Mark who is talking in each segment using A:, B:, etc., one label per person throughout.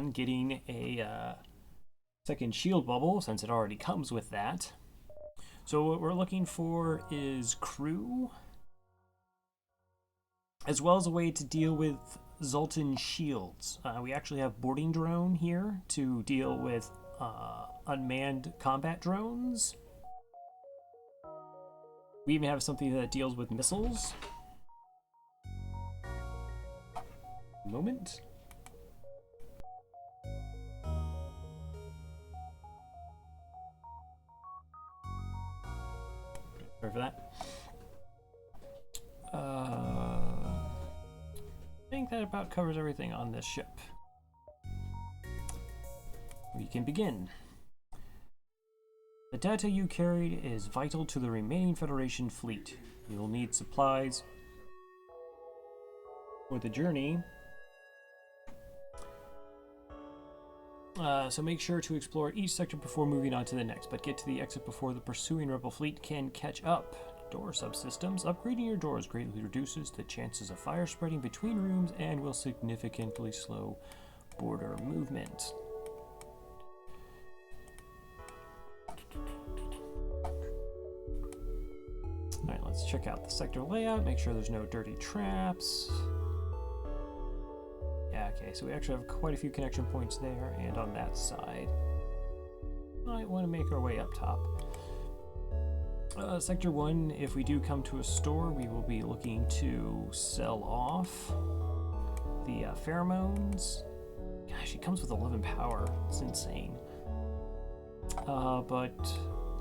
A: on getting a second shield bubble, since it already comes with that. So what we're looking for is crew, as well as a way to deal with Zoltan shields. We actually have boarding drone here to deal with unmanned combat drones. We even have something that deals with missiles. Moment. Sorry for that. I think that about covers everything on this ship. We can begin. The data you carried is vital to the remaining Federation fleet. You will need supplies for the journey. So make sure to explore each sector before moving on to the next, but get to the exit before the pursuing rebel fleet can catch up. Door subsystems. Upgrading your doors greatly reduces the chances of fire spreading between rooms and will significantly slow border movement. Alright, let's check out the sector layout, make sure there's no dirty traps. Yeah, okay, so we actually have quite a few connection points there and on that side. Might want to make our way up top. Sector 1, if we do come to a store, we will be looking to sell off the pheromones. Gosh, it comes with 11 power. It's insane. But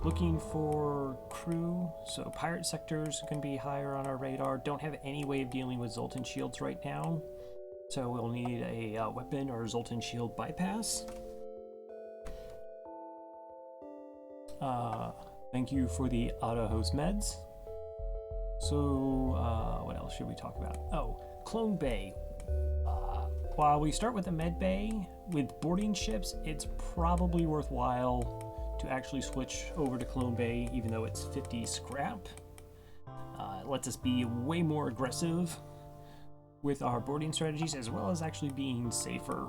A: looking for crew, so pirate sectors can be higher on our radar. Don't have any way of dealing with Zoltan shields right now, so we'll need a weapon or Zoltan shield bypass. Thank you for the auto host meds. So what else should we talk about? Oh, Clone Bay. While we start with the med bay, with boarding ships, it's probably worthwhile to actually switch over to Clone Bay, even though it's 50 scrap. It lets us be way more aggressive with our boarding strategies, as well as actually being safer.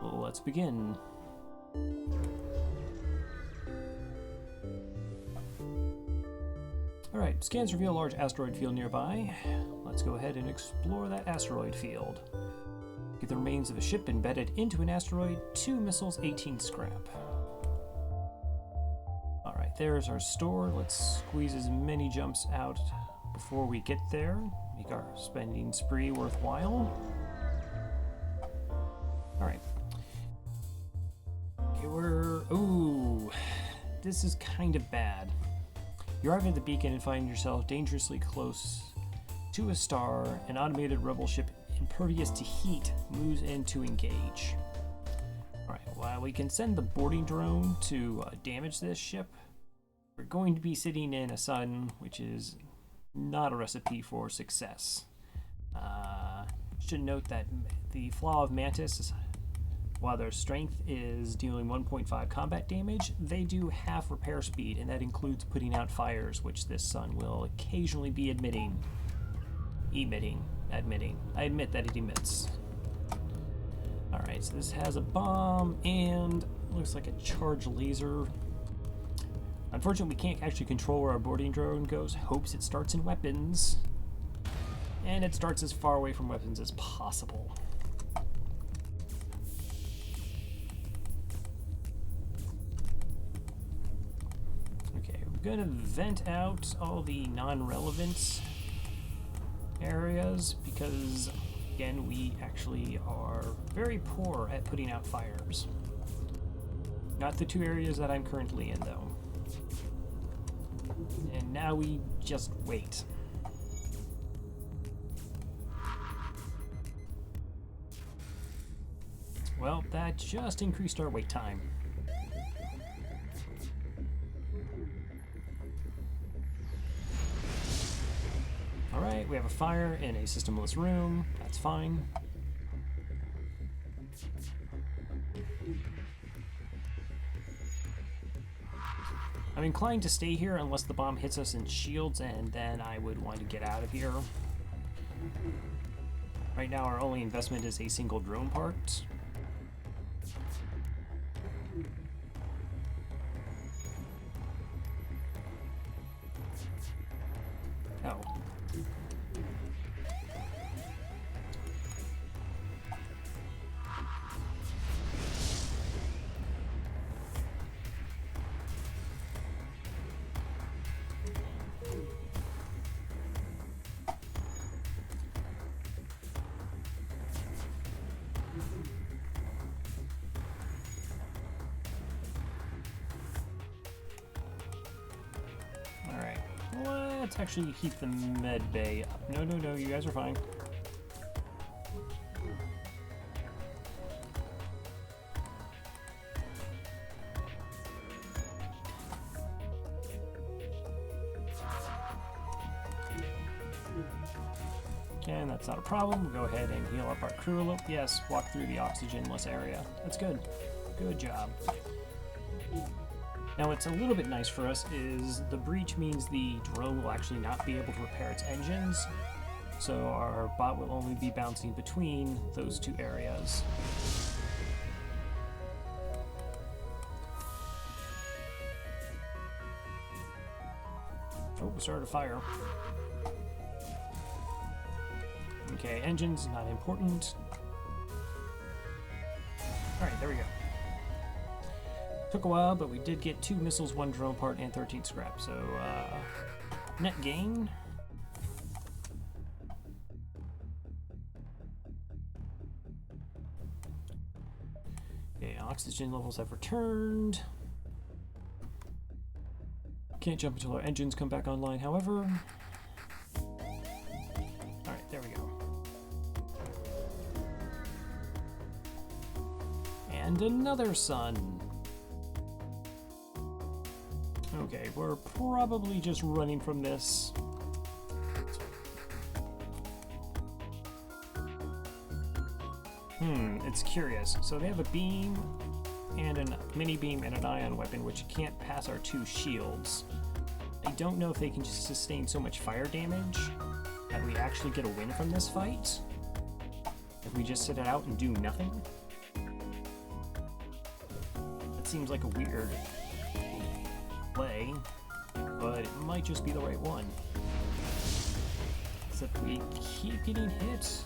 A: Well, let's begin. Alright, scans reveal a large asteroid field nearby. Let's go ahead and explore that asteroid field. Get the remains of a ship embedded into an asteroid, 2 missiles, 18 scrap. Alright, there's our store. Let's squeeze as many jumps out before we get there. Make our spending spree worthwhile. Alright. Okay, ooh, this is kind of bad. You arrive at the beacon and find yourself dangerously close to a star. An automated rebel ship impervious to heat moves in to engage. Alright, while we can send the boarding drone to damage this ship, we're going to be sitting in a sun, which is not a recipe for success. Should note that the flaw of Mantis is, while their strength is dealing 1.5 combat damage, they do half repair speed, and that includes putting out fires, which this sun will occasionally be admitting. I admit that it emits. Alright, so this has a bomb and looks like a charged laser. Unfortunately, we can't actually control where our boarding drone goes. Hopes it starts in weapons. And it starts as far away from weapons as possible. Okay, we're gonna vent out all the non-relevant areas because, again, we actually are very poor at putting out fires. Not the 2 areas that I'm currently in, though. And now we just wait. Well, that just increased our wait time. Alright, we have a fire in a systemless room. That's fine. I'm inclined to stay here unless the bomb hits us in shields, and then I would want to get out of here. Right now our only investment is a single drone part. Oh. Alright, let's actually keep the med bay up. No, no, no, you guys are fine. Again, that's not a problem. We'll go ahead and heal up our crew a little. Yes, walk through the oxygenless area. That's good. Good job. Now, what's a little bit nice for us is the breach means the drone will actually not be able to repair its engines, so our bot will only be bouncing between those two areas. Oh, we started a fire. Okay, engines, not important. Alright, there we go. Took a while, but we did get 2 missiles, 1 drone part, and 13 scrap, so net gain. Okay, oxygen levels have returned. Can't jump until our engines come back online, however. Alright, there we go. And another sun. Okay, we're probably just running from this. It's curious. So they have a beam and a mini beam and an ion weapon, which can't pass our 2 shields. I don't know if they can just sustain so much fire damage that we actually get a win from this fight if we just sit it out and do nothing. That seems like a weird play, but it might just be the right one. Except we keep getting hit.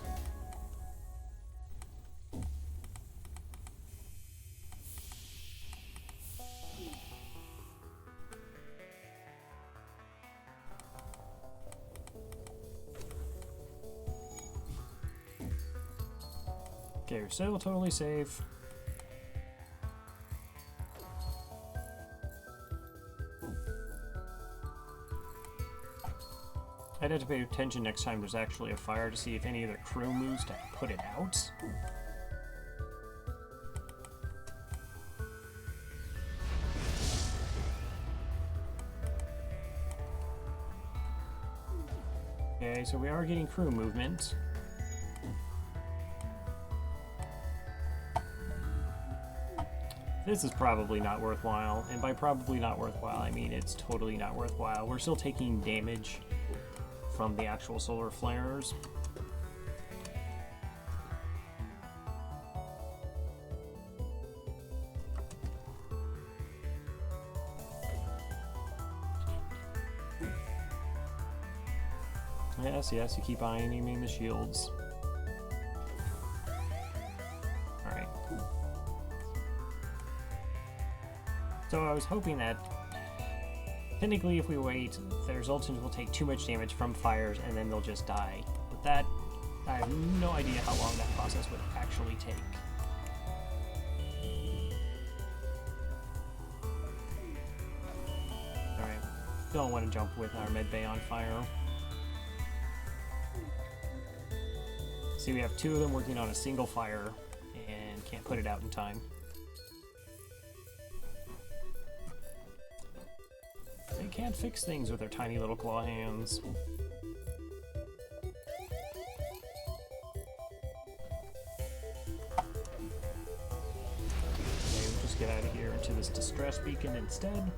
A: Okay, we're still totally safe. I'd have to pay attention next time there's actually a fire to see if any of the crew moves to put it out. Okay, so we are getting crew movement. This is probably not worthwhile, and by probably not worthwhile, I mean it's totally not worthwhile. We're still taking damage from the actual solar flares. Yes, yes, you keep aiming the shields. Alright. So I was hoping that technically if we wait, the resultant will take too much damage from fires and then they'll just die. But that, I have no idea how long that process would actually take. Alright, don't want to jump with our med bay on fire. See, we have 2 of them working on a single fire and can't put it out in time. They can't fix things with their tiny little claw hands. Okay, we'll just get out of here into this distress beacon instead.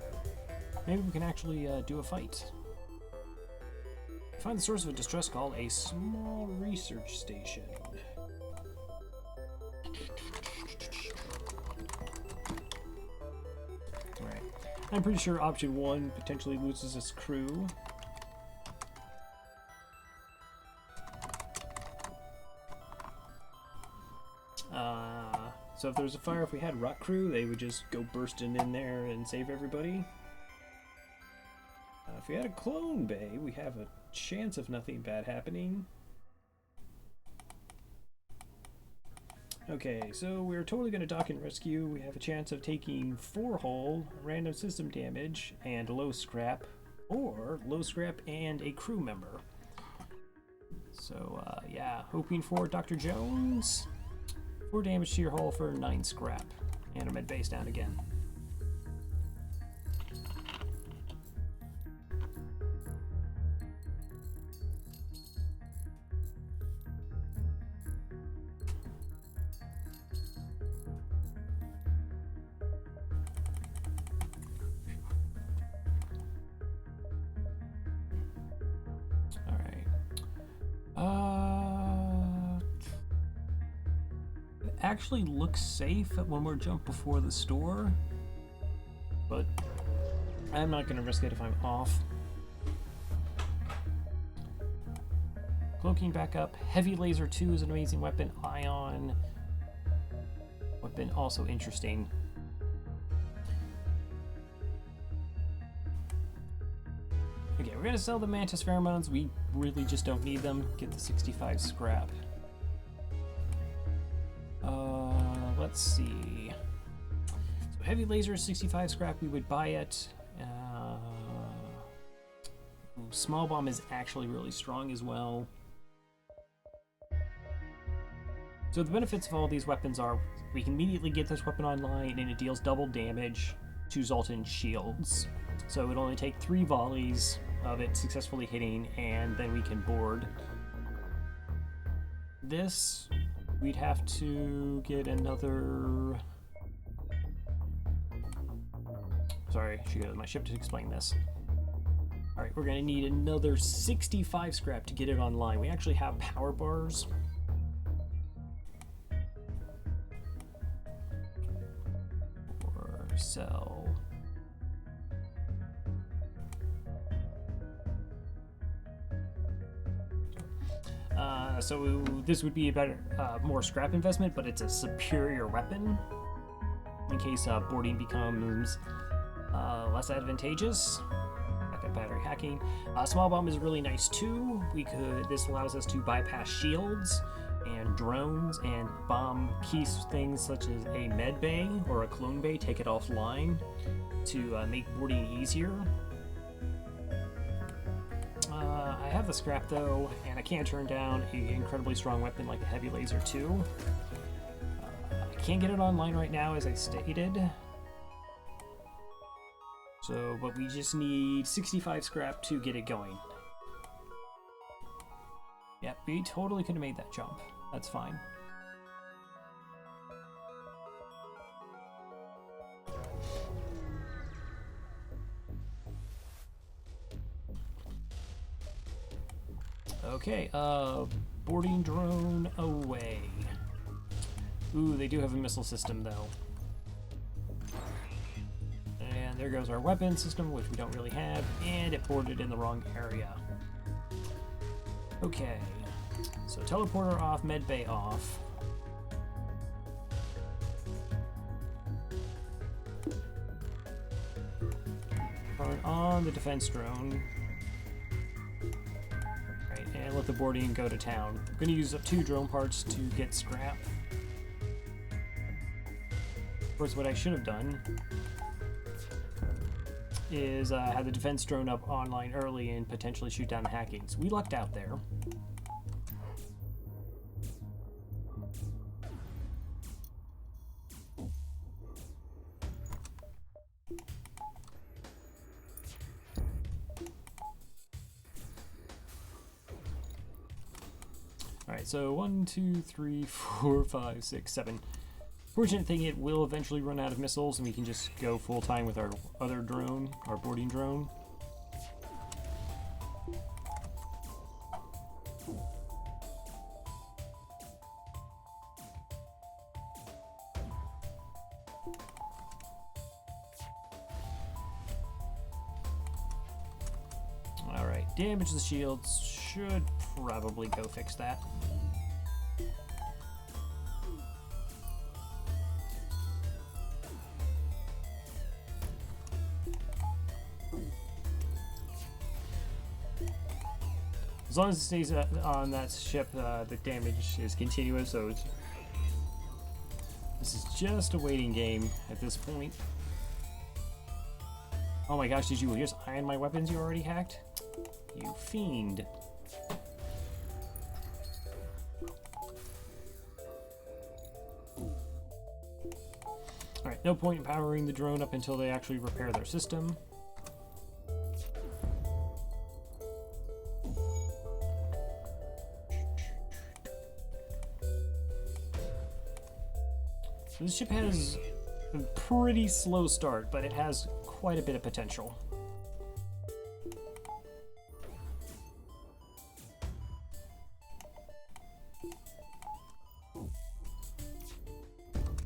A: Maybe we can actually do a fight. Find the source of a distress call, a small research station. Alright. I'm pretty sure option 1 potentially loses its crew. So if there's a fire, if we had rock crew, they would just go bursting in there and save everybody. If we had a clone bay, we have a chance of nothing bad happening. Okay, so we're totally going to dock and rescue. We have a chance of taking 4 hull, random system damage, and low scrap, or low scrap and a crew member. So, yeah, hoping for Dr. Jones. 4 damage to your hull for 9 scrap, and a med base down again. Actually looks safe when we're jumped before the store, but I'm not going to risk it if I'm off. Cloaking back up. Heavy laser 2 is an amazing weapon. Ion weapon also interesting. Okay, we're going to sell the Mantis pheromones. We really just don't need them. Get the 65 scrap. Let's see. So heavy laser is 65 scrap. We would buy it. Small bomb is actually really strong as well. So the benefits of all these weapons are we can immediately get this weapon online and it deals double damage to Zoltan shields. So it would only take 3 volleys of it successfully hitting, and then we can board. This, we'd have to get another... Sorry, I should go to my ship to explain this. Alright, we're going to need another 65 scrap to get it online. We actually have power bars. Or sell. So this would be a better, more scrap investment, but it's a superior weapon in case boarding becomes less advantageous. Backup battery hacking. Small bomb is really nice too. This allows us to bypass shields and drones and bomb key things such as a med bay or a clone bay, take it offline to make boarding easier. I have the scrap though, and I can't turn down an incredibly strong weapon like a heavy laser 2. I can't get it online right now, as I stated. So, but we just need 65 scrap to get it going. Yep, we totally could have made that jump. That's fine. Okay, boarding drone away. Ooh, they do have a missile system though. And there goes our weapon system, which we don't really have, and it boarded in the wrong area. Okay, so teleporter off, med bay off. Turn on the defense drone. And let the boarding go to town. I'm going to use up 2 drone parts to get scrap. Of course, what I should have done is have the defense drone up online early and potentially shoot down the hacking. So we lucked out there. Alright, so 1, 2, 3, 4, 5, 6, 7. Fortunate thing, it will eventually run out of missiles and we can just go full time with our other drone, our boarding drone. damage the shields. Should probably go fix that. As long as it stays on that ship, the damage is continuous, so this is just a waiting game at this point. Oh my gosh, did you just iron my weapons you already hacked? You fiend. Alright, no point in powering the drone up until they actually repair their system. So this ship has a pretty slow start, but it has quite a bit of potential.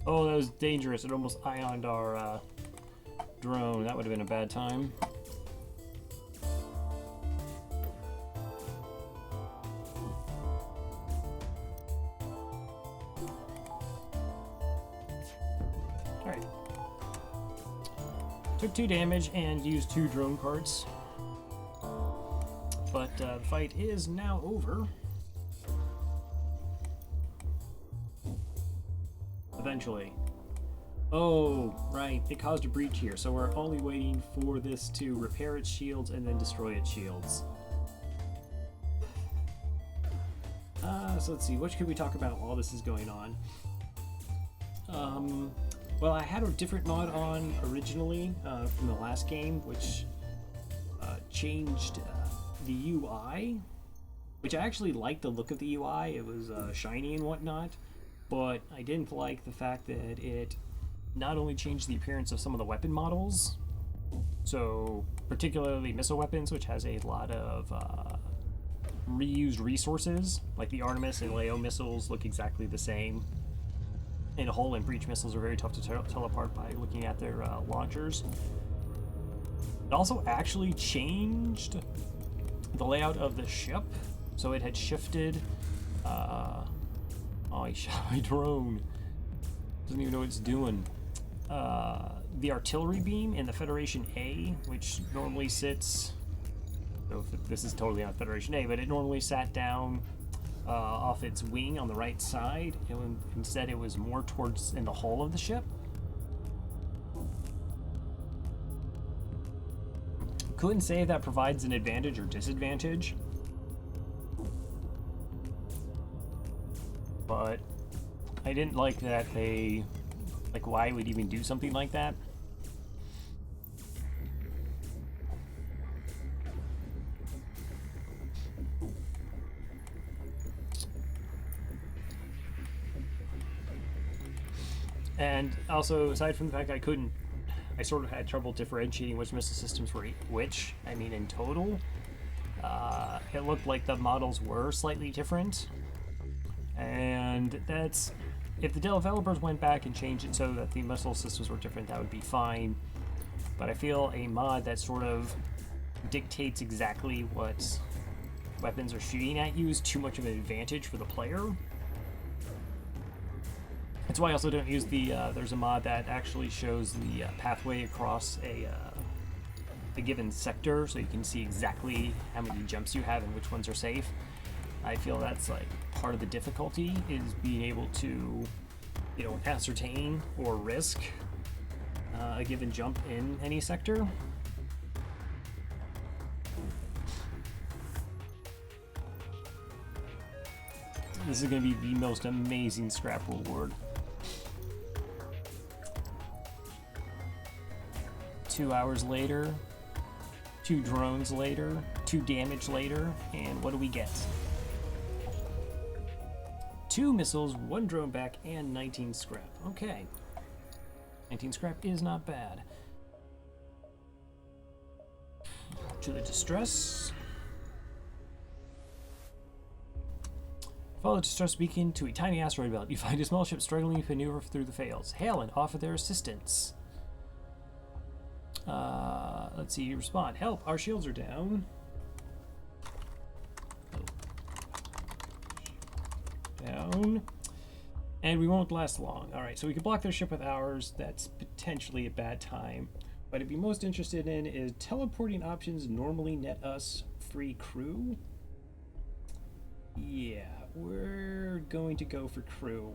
A: Oh, that was dangerous. It almost ioned our drone. That would have been a bad time. Alright. Took 2 damage and used 2 drone parts. But the fight is now over. Eventually. Oh, right. It caused a breach here, so we're only waiting for this to repair its shields and then destroy its shields. So let's see. What could we talk about while this is going on? Well, I had a different mod on originally from the last game, which changed the UI, which I actually liked the look of the UI. It was shiny and whatnot, but I didn't like the fact that it not only changed the appearance of some of the weapon models, so particularly missile weapons, which has a lot of reused resources, like the Artemis and Leo missiles look exactly the same. And hull and breach missiles are very tough to tell apart by looking at their launchers. It also actually changed the layout of the ship, so it had shifted. Oh, he shot my drone. Doesn't even know what it's doing. The artillery beam in the Federation A, which normally sits. So this is totally not Federation A, but it normally sat down off its wing on the right side. Instead, it was more towards in the hull of the ship. Couldn't say if that provides an advantage or disadvantage, but I didn't like that they, like, why would even do something like that? And also, aside from the fact I sort of had trouble differentiating which missile systems were which. I mean, in total, it looked like the models were slightly different. And that's, if the developers went back and changed it so that the missile systems were different, that would be fine. But I feel a mod that sort of dictates exactly what weapons are shooting at you is too much of an advantage for the player. That's why I also don't use the, there's a mod that actually shows the pathway across a given sector, so you can see exactly how many jumps you have and which ones are safe. I feel that's like part of the difficulty, is being able to, you know, ascertain or risk a given jump in any sector. This is going to be the most amazing scrap reward. 2 hours later, 2 drones later, 2 damage later, and what do we get? 2 missiles, 1 drone back, and 19 scrap. Okay. 19 scrap is not bad. To the distress. Follow the distress beacon to a tiny asteroid belt. You find a small ship struggling to maneuver through the fails. Hail and offer their assistance. Let's see, you respond. Help, our shields are down. down. And we won't last long. Alright, so we can block their ship with ours. That's potentially a bad time. What I'd be most interested in is teleporting options normally net us free crew. Yeah, we're going to go for crew.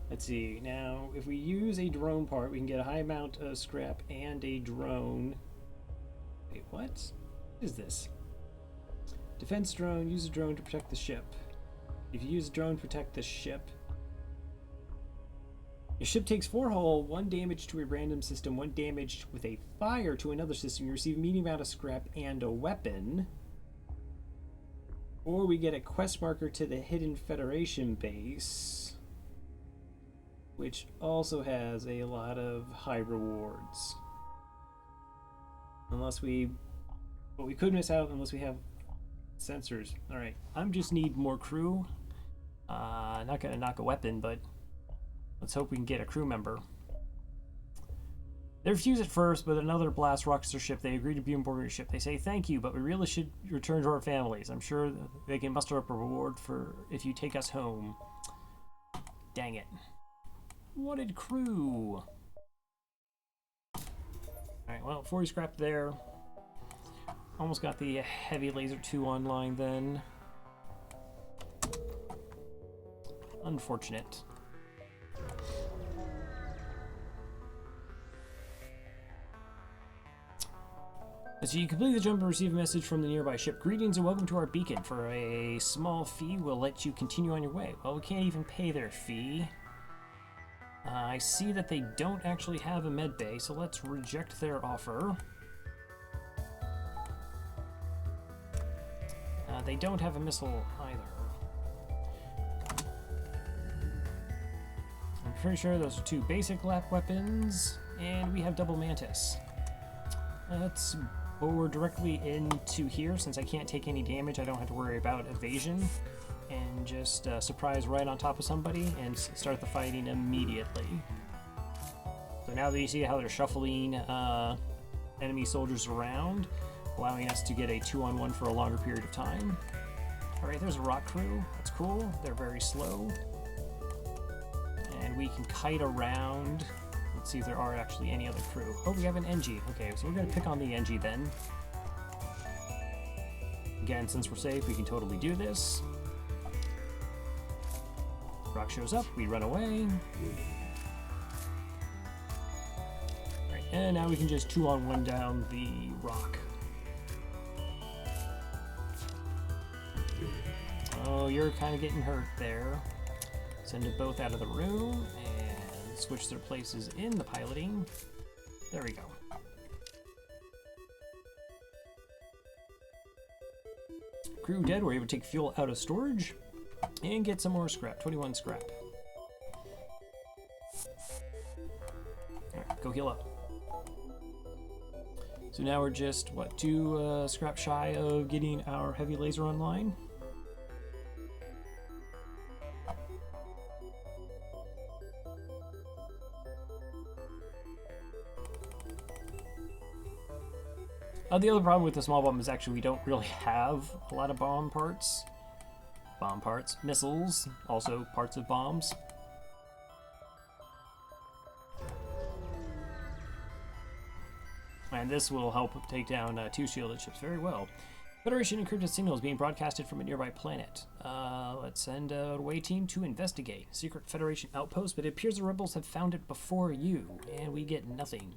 A: Let's see, now if we use a drone part, we can get a high amount of scrap and a drone. Wait, what? What is this? Defense drone, use a drone to protect the ship. If you use a drone to protect the ship, your ship takes 4 hull, 1 damage to a random system, 1 damage with a fire to another system. You receive a medium amount of scrap and a weapon. Or we get a quest marker to the Hidden Federation base, which also has a lot of high rewards. Unless we... But we could miss out unless we have sensors. Alright, I'm just need more crew. Not gonna knock a weapon, but let's hope we can get a crew member. They refuse at first, but another blast rocks their ship. They agree to be on board your ship. They say, thank you, but we really should return to our families. I'm sure they can muster up a reward for if you take us home. Dang it. Wanted crew. Alright, well, 40 scrap there. Almost got the heavy laser 2 online then. Unfortunate. So you complete the jump and receive a message from the nearby ship. Greetings and welcome to our beacon. For a small fee, we'll let you continue on your way. Well, we can't even pay their fee. I see that they don't actually have a med bay, so let's reject their offer. They don't have a missile either. I'm pretty sure those are 2 basic lap weapons, and we have double Mantis. Let's board directly into here. Since I can't take any damage, I don't have to worry about evasion. And just surprise right on top of somebody and start the fighting immediately. So now that you see how they're shuffling enemy soldiers around, allowing us to get a 2-on-1 for a longer period of time. Alright, there's a rock crew. That's cool. They're very slow. And we can kite around. Let's see if there are actually any other crew. Oh, we have an NG. Okay, so we're going to pick on the NG then. Again, since we're safe, we can totally do this. Rock shows up, we run away. Alright, and now we can just 2-on-1 down the rock. Oh, you're kind of getting hurt there. Send them both out of the room and switch their places in the piloting. There we go. Crew dead, we're able to take fuel out of storage and get some more scrap, 21 scrap. Alright, go heal up. So now we're just, what, 2 scrap shy of getting our heavy laser online. The other problem with the small bomb is actually we don't really have a lot of bomb parts. Bomb parts. Missiles, also parts of bombs. And this will help take down 2 shielded ships very well. Federation encrypted signals being broadcasted from a nearby planet. Let's send a away team to investigate. Secret Federation outpost, but it appears the rebels have found it before you, and we get nothing.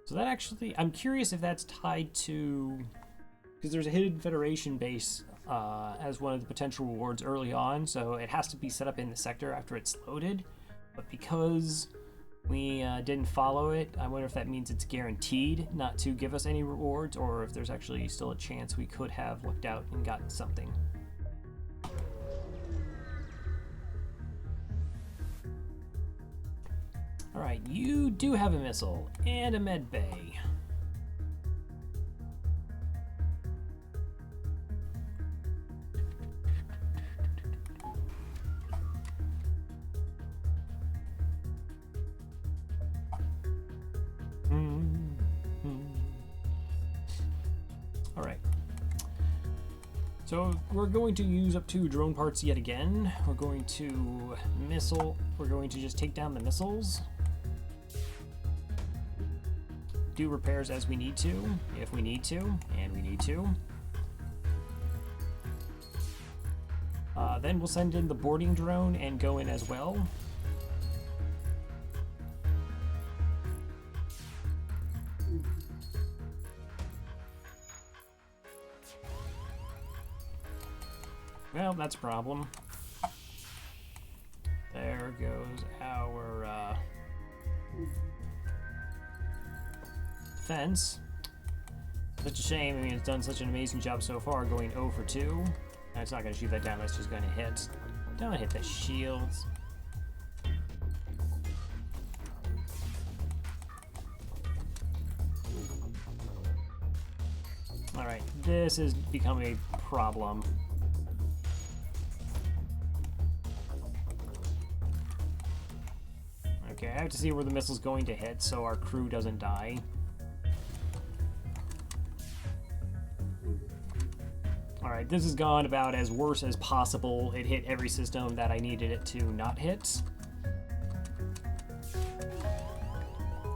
A: So that actually, I'm curious if that's tied to, because there's a Hidden Federation base as one of the potential rewards early on, so it has to be set up in the sector after it's loaded. But because we didn't follow it, I wonder if that means it's guaranteed not to give us any rewards, or if there's actually still a chance we could have looked out and gotten something. Alright, you do have a missile and a med bay. So we're going to use up 2 drone parts yet again. We're going to we're going to just take down the missiles. Do repairs as we need to, if we need to, and we need to. Then we'll send in the boarding drone and go in as well. Well, that's a problem. There goes our defense. Such a shame. I mean, it's done such an amazing job so far, going 0 for 2. It's not going to shoot that down. It's just going to hit. Don't hit the shields. All right, this has become a problem. Okay, I have to see where the missile's going to hit so our crew doesn't die. Alright, this has gone about as worse as possible. It hit every system that I needed it to not hit.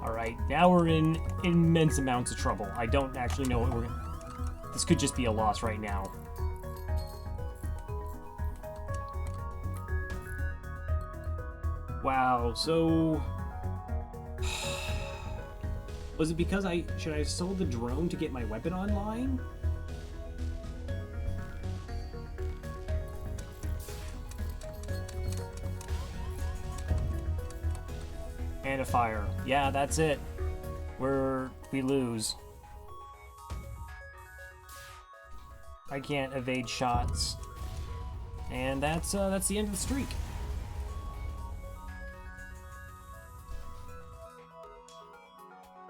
A: Alright, now we're in immense amounts of trouble. I don't actually know what we're gonna... This could just be a loss right now. Wow, so... Was it because should I have sold the drone to get my weapon online? And a fire. Yeah, that's it. We lose. I can't evade shots. And that's the end of the streak.